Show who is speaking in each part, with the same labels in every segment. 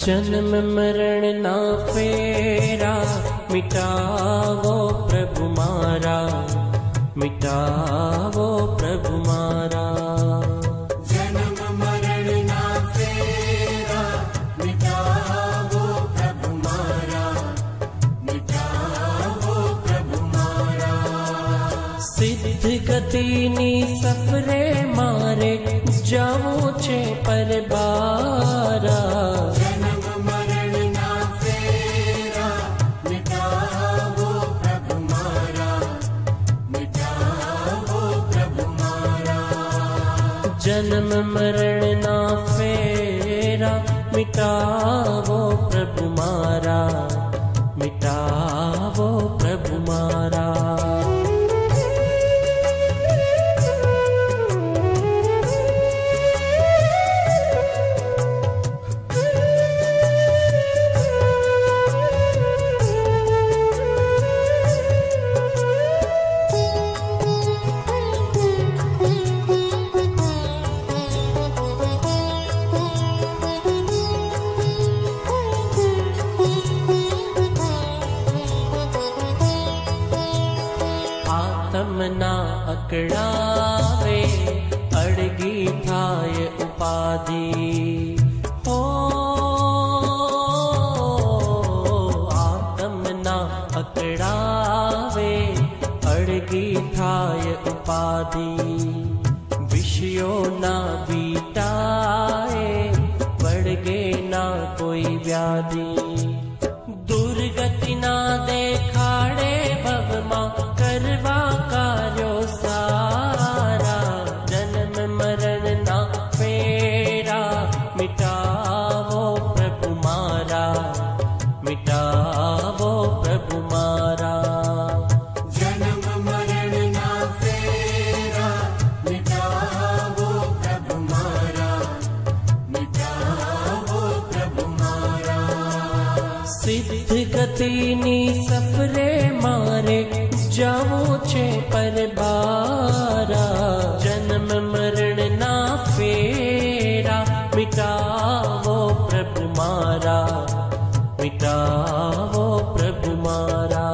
Speaker 1: जन्म मरण ना फेरा, मिटावो प्रभु मारा, मिटावो प्रभु मारा।
Speaker 2: जन्म मरण ना फेरा, मिटावो प्रभु मारा, मिटावो प्रभु मारा।
Speaker 1: सिद्ध गति नी सफरे मारे, जाऊं छे पर बारा।
Speaker 2: जन्म मरण ना फेरा, मिटावो प्रभु मारा, मिटावो प्रभु मारा।
Speaker 1: जन्म मरण ना फेरा, मिटावो प्रभु मारा, मिटावो प्रभु मारा। आत्मना अकड़ावे, अड़गी थाय उपाधि हो। आत्मना अकड़ावे, अड़गी थाय उपाधि। विषयों ना बीटाए, बढ़गे ना कोई व्याधि। दुर्गति ना देखाड़े भवमा, करवा कार्यो सारा। जन्म मरण ना फेरा, मिटावो प्रभु मारा, मिटावो प्रभु मारा।
Speaker 2: जन्म मरण ना फेरा, मिटावो प्रभु मारा, मिटावो प्रभु मारा।
Speaker 1: सिद्ध गति नी सफरे मारे, जाऊं छे पर बारा। जन्म मरण ना फेरा, मिटावो प्रभु मारा, मिटावो प्रभु मारा।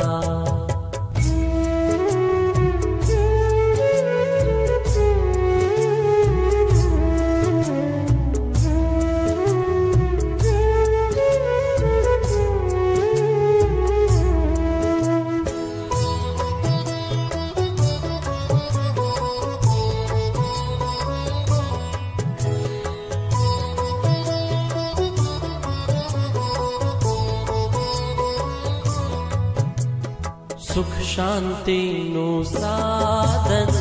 Speaker 1: सुख शांति नु साधन,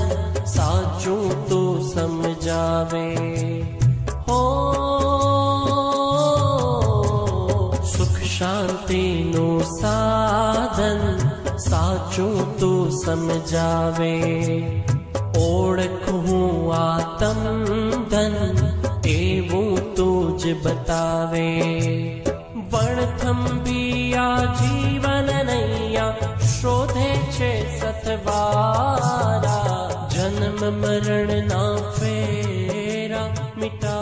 Speaker 1: साचू तो समझावे हो। सुख शांति नु साधन, साचू तो समझावे। ओळखूं आत्म धन, एवं तुझ बतावे। वणथंबिया जीवन नैया, शोधे छे सतवारा। जन्म मरण ना फेरा, मिटा